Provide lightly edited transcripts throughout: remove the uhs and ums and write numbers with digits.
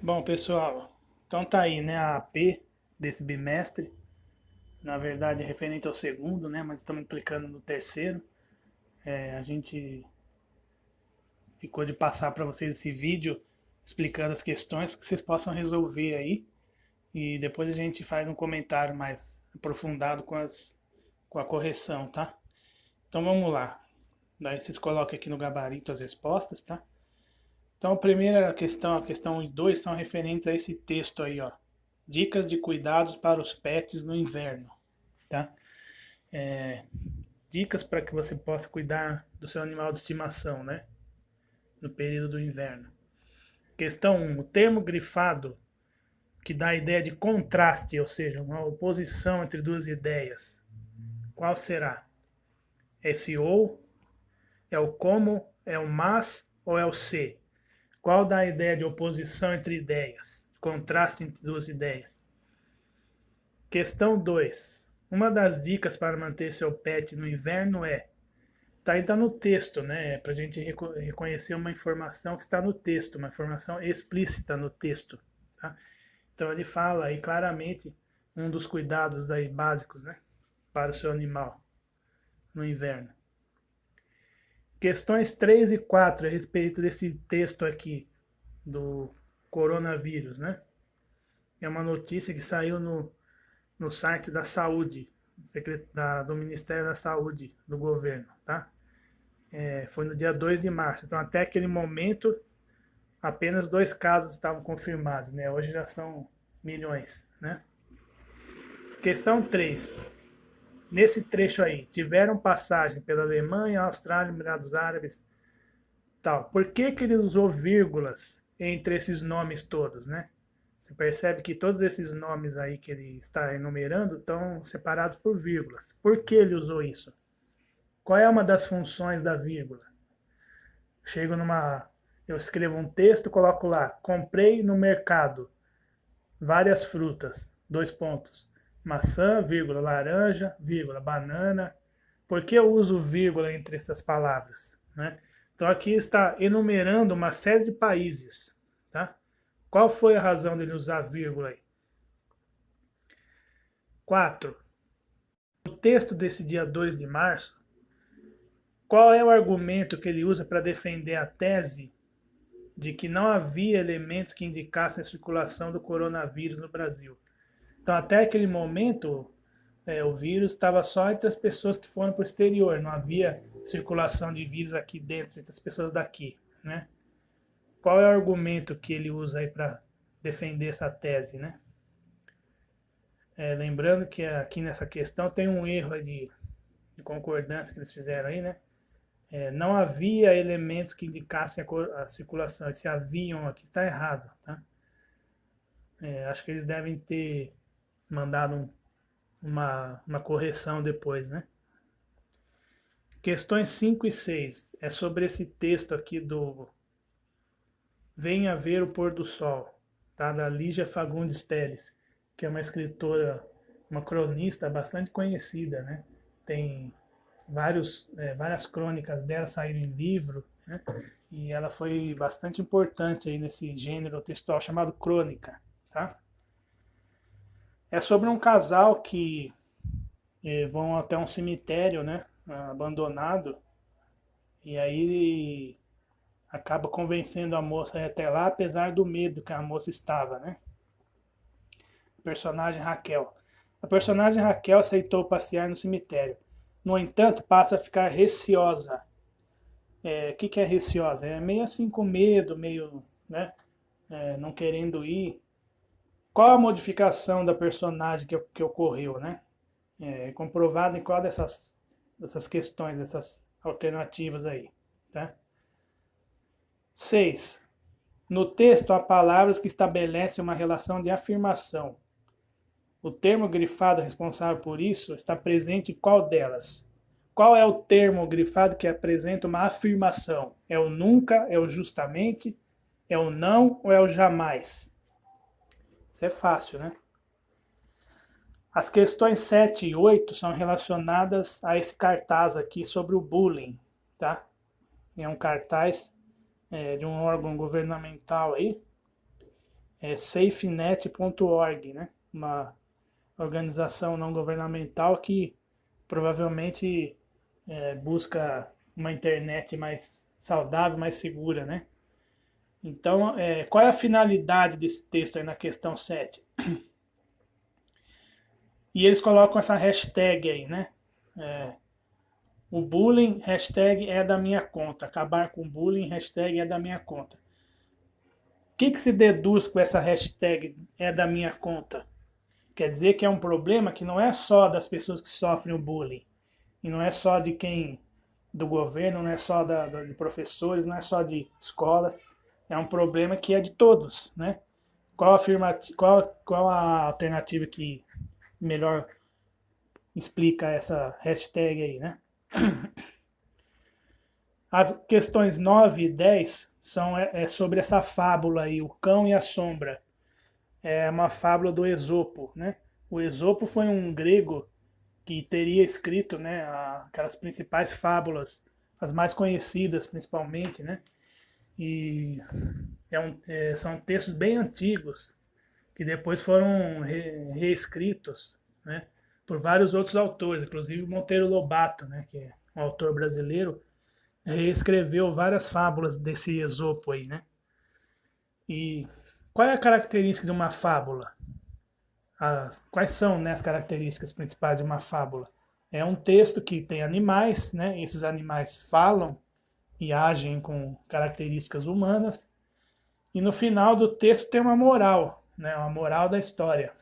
Bom, pessoal, então tá aí, né, a AP desse bimestre. Na verdade, é referente ao segundo, né, mas estamos aplicando no terceiro. A gente ficou de passar para vocês esse vídeo explicando as questões para que vocês possam resolver aí. E depois a gente faz um comentário mais aprofundado com a correção, tá? Então vamos lá. Daí vocês colocam aqui no gabarito as respostas, tá? Então a primeira questão, a questão 1 e 2 são referentes a esse texto aí, ó. Dicas de cuidados para os pets no inverno, tá? Dicas para que você possa cuidar do seu animal de estimação, né? No período do inverno. Questão 1. O termo grifado, que dá a ideia de contraste, ou seja, uma oposição entre duas ideias. Qual será? Esse ou, é o como, é o mas ou é o se? Qual dá a ideia de oposição entre ideias? Contraste entre duas ideias. Questão 2. Uma das dicas para manter seu pet no inverno é. Tá aí tá no texto, né? Para a gente reconhecer uma informação que está no texto, uma informação explícita no texto. Tá? Então ele fala aí claramente um dos cuidados daí básicos, né? Para o seu animal no inverno. Questões 3 e 4 a respeito desse texto aqui do coronavírus, né? É uma notícia que saiu no site da saúde, do Ministério da Saúde do governo, tá? Foi no dia 2 de março. Então, até aquele momento, apenas 2 casos estavam confirmados, né? Hoje já são milhões, né? Questão 3. Nesse trecho aí, tiveram passagem pela Alemanha, Austrália, Emirados Árabes, tal. Por que que ele usou vírgulas entre esses nomes todos, né? Você percebe que todos esses nomes aí que ele está enumerando estão separados por vírgulas. Por que ele usou isso? Qual é uma das funções da vírgula? Eu escrevo um texto, coloco lá, comprei no mercado várias frutas, 2 pontos. Maçã, vírgula, laranja, vírgula, banana. Por que eu uso vírgula entre essas palavras? Né? Então aqui está enumerando uma série de países. Tá? Qual foi a razão dele usar vírgula aí? 4. No texto desse dia 2 de março, qual é o argumento que ele usa para defender a tese de que não havia elementos que indicassem a circulação do coronavírus no Brasil? Então, até aquele momento, o vírus estava só entre as pessoas que foram para o exterior, não havia circulação de vírus aqui dentro, entre as pessoas daqui, né? Qual é o argumento que ele usa aí para defender essa tese, né? Lembrando que aqui nessa questão tem um erro de concordância que eles fizeram aí, né? Não havia elementos que indicassem a circulação. Esse haviam aqui está errado, tá? Acho que eles devem ter mandado uma correção depois, né? Questões 5 e 6 é sobre esse texto aqui do Venha Ver o Pôr do Sol, tá? Da Lígia Fagundes Telles, que é uma escritora, uma cronista bastante conhecida, né? Tem várias crônicas dela saíram em livro, né? E ela foi bastante importante aí nesse gênero textual chamado crônica, tá? É sobre um casal que vão até um cemitério, né? Abandonado, e aí ele acaba convencendo a moça a ir até lá, apesar do medo que a moça estava, né? A personagem Raquel. A personagem Raquel aceitou passear no cemitério. No entanto, passa a ficar receosa. Que é receosa? É meio assim com medo, meio, né? Não querendo ir. Qual a modificação da personagem que ocorreu, né? Comprovada em qual dessas questões, dessas alternativas aí, tá? 6. No texto há palavras que estabelecem uma relação de afirmação. O termo grifado responsável por isso está presente em qual delas? Qual é o termo grifado que apresenta uma afirmação? É o nunca, é o justamente, é o não ou é o jamais? Isso é fácil, né? As questões 7 e 8 são relacionadas a esse cartaz aqui sobre o bullying, tá? É um cartaz de um órgão governamental aí, safenet.org, né? Uma organização não governamental que provavelmente busca uma internet mais saudável, mais segura, né? Então, qual é a finalidade desse texto aí na questão 7? E eles colocam essa hashtag aí, né? O bullying, hashtag é da minha conta. Acabar com o bullying, hashtag é da minha conta. O que se deduz com essa hashtag é da minha conta? Quer dizer que é um problema que não é só das pessoas que sofrem o bullying. E não é só de quem, do governo, não é só de professores, não é só de escolas. É um problema que é de todos, né? Qual a alternativa que melhor explica essa hashtag aí, né? As questões 9 e 10 são sobre essa fábula aí, o cão e a sombra. É uma fábula do Esopo, né? O Esopo foi um grego que teria escrito, né, aquelas principais fábulas, as mais conhecidas principalmente, né? E são textos bem antigos que depois foram reescritos, né, por vários outros autores, inclusive Monteiro Lobato, né, que é um autor brasileiro, reescreveu várias fábulas desse Esopo aí, né? E qual é a característica de uma fábula? Quais são, né, as características principais de uma fábula? É um texto que tem animais, né? Esses animais falam e agem com características humanas. E no final do texto tem uma moral, né? Uma moral da história.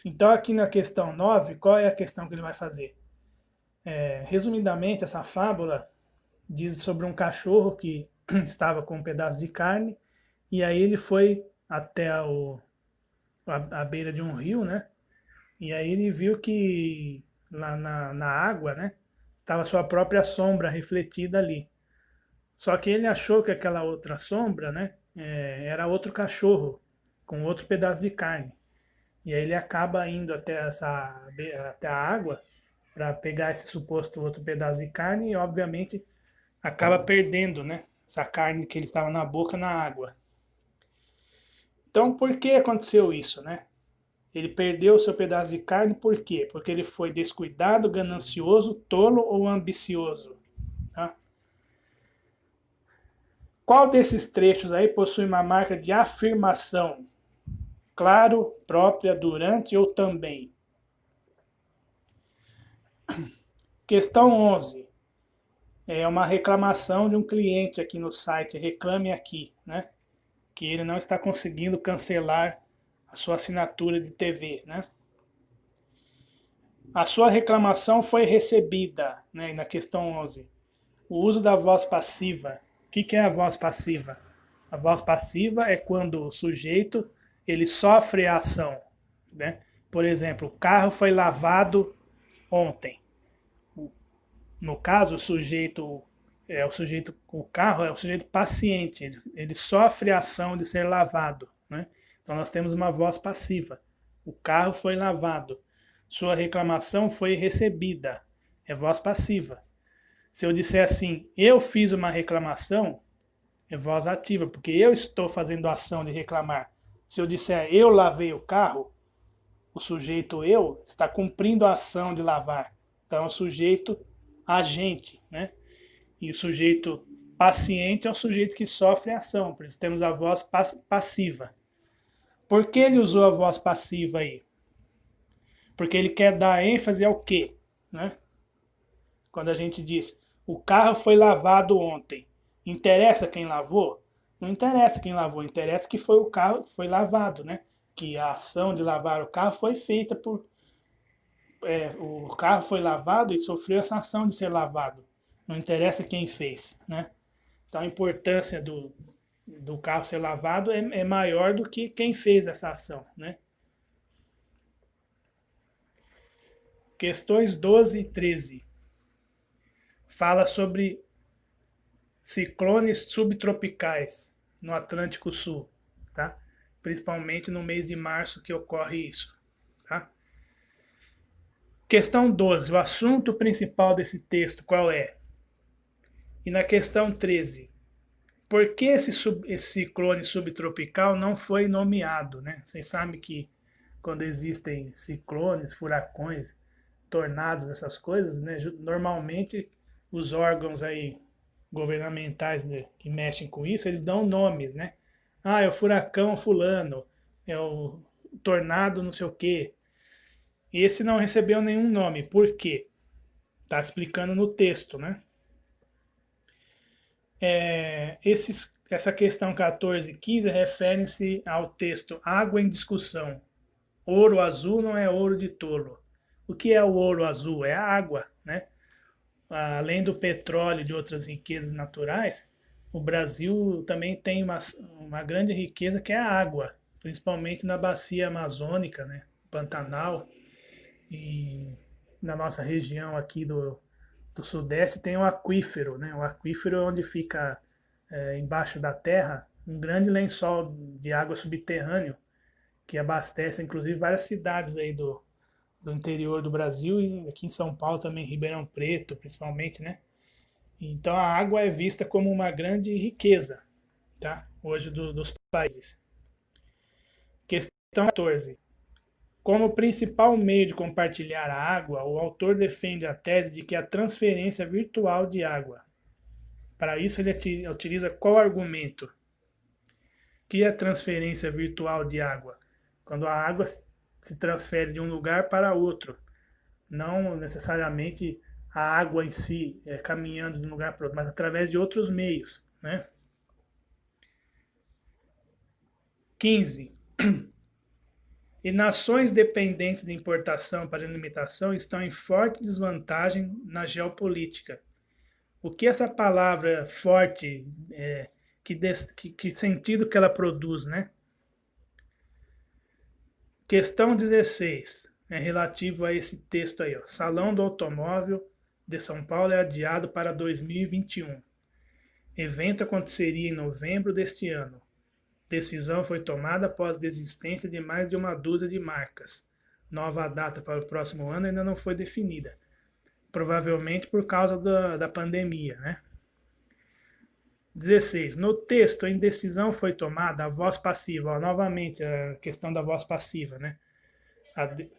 Então aqui na questão 9, qual é a questão que ele vai fazer? Resumidamente, essa fábula diz sobre um cachorro que estava com um pedaço de carne e aí ele foi até a beira de um rio, né? E aí ele viu que lá na água, né? Estava sua própria sombra refletida ali. Só que ele achou que aquela outra sombra, né? Era outro cachorro com outro pedaço de carne. E aí ele acaba indo até a água para pegar esse suposto outro pedaço de carne e, obviamente, acaba perdendo, né? Essa carne que ele estava na boca na água. Então, por que aconteceu isso, né? Ele perdeu o seu pedaço de carne por quê? Porque ele foi descuidado, ganancioso, tolo ou ambicioso. Tá? Qual desses trechos aí possui uma marca de afirmação? Claro, própria, durante ou também? Questão 11. É uma reclamação de um cliente aqui no site, Reclame Aqui, né? Que ele não está conseguindo cancelar a sua assinatura de TV, né? A sua reclamação foi recebida, né? Na questão 11. O uso da voz passiva. O que é a voz passiva? A voz passiva é quando o sujeito ele sofre a ação, né? Por exemplo, o carro foi lavado ontem. No caso, o carro é o sujeito paciente, ele sofre a ação de ser lavado, né? Então nós temos uma voz passiva. O carro foi lavado. Sua reclamação foi recebida. É voz passiva. Se eu disser assim, eu fiz uma reclamação, é voz ativa, porque eu estou fazendo a ação de reclamar. Se eu disser eu lavei o carro, o sujeito eu está cumprindo a ação de lavar. Então é o sujeito agente, né? E o sujeito paciente é o sujeito que sofre a ação. Por isso temos a voz passiva. Por que ele usou a voz passiva aí? Porque ele quer dar ênfase ao quê, né? Quando a gente diz o carro foi lavado ontem, interessa quem lavou? Não interessa quem lavou, interessa que foi o carro que foi lavado, né? Que a ação de lavar o carro foi feita por. O carro foi lavado e sofreu essa ação de ser lavado. Não interessa quem fez, né? Então a importância do carro ser lavado é maior do que quem fez essa ação, né? Questões 12 e 13. Fala sobre ciclones subtropicais no Atlântico Sul, tá? Principalmente no mês de março que ocorre isso, tá? Questão 12, o assunto principal desse texto qual é? E na questão 13, por que esse ciclone subtropical não foi nomeado, né? Vocês sabem que quando existem ciclones, furacões, tornados, essas coisas, né? Normalmente os órgãos aí governamentais, né, que mexem com isso, eles dão nomes, né? Ah, é o furacão fulano, é o tornado não sei o quê. E esse não recebeu nenhum nome. Por quê? Está explicando no texto, né? Essa questão 14 e 15 refere-se ao texto Água em Discussão. Ouro azul não é ouro de tolo. O que é o ouro azul? É a água, né? Além do petróleo e de outras riquezas naturais, o Brasil também tem uma grande riqueza que é a água, principalmente na bacia amazônica, né? Pantanal, e na nossa região aqui do Sudeste tem o aquífero, né? O aquífero é onde fica embaixo da terra um grande lençol de água subterrâneo que abastece inclusive várias cidades aí do interior do Brasil e aqui em São Paulo também, Ribeirão Preto principalmente, né? Então a água é vista como uma grande riqueza, tá? Hoje dos países. Questão 14. Como principal meio de compartilhar a água, o autor defende a tese de que a transferência virtual de água. Para isso, ele utiliza qual argumento? O que é transferência virtual de água? Quando a água se transfere de um lugar para outro. Não necessariamente a água em si caminhando de um lugar para outro, mas através de outros meios. Né? 15. E nações dependentes de importação para limitação estão em forte desvantagem na geopolítica. O que essa palavra forte, que sentido que ela produz, né? Questão 16, é relativo a esse texto aí, ó. Salão do Automóvel de São Paulo é adiado para 2021. Evento aconteceria em novembro deste ano. Decisão foi tomada após desistência de mais de uma dúzia de marcas. Nova data para o próximo ano ainda não foi definida. Provavelmente por causa da pandemia, né? 16. No texto, a indecisão foi tomada, a voz passiva. Ó, novamente, a questão da voz passiva, né?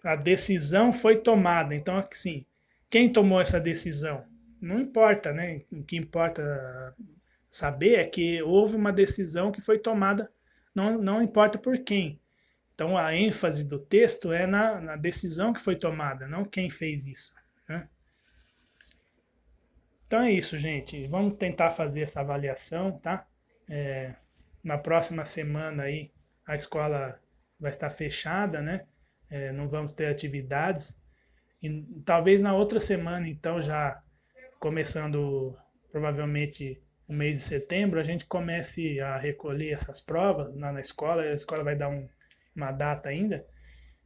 A decisão foi tomada. Então, assim, quem tomou essa decisão? Não importa, né? O que importa saber é que houve uma decisão que foi tomada, não importa por quem. Então, a ênfase do texto é na decisão que foi tomada, não quem fez isso. Né? Então é isso, gente. Vamos tentar fazer essa avaliação, tá? Na próxima semana aí a escola vai estar fechada, né? Não vamos ter atividades. E talvez na outra semana, então, já começando provavelmente o mês de setembro, a gente comece a recolher essas provas na escola. A escola vai dar uma data ainda.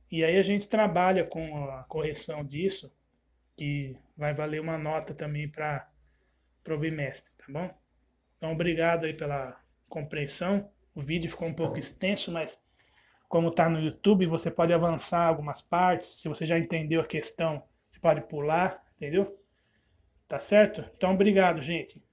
E aí a gente trabalha com a correção disso, que vai valer uma nota também para o bimestre, tá bom? Então, obrigado aí pela compreensão. O vídeo ficou um pouco extenso, mas como está no YouTube, você pode avançar algumas partes. Se você já entendeu a questão, você pode pular, entendeu? Tá certo? Então, obrigado, gente.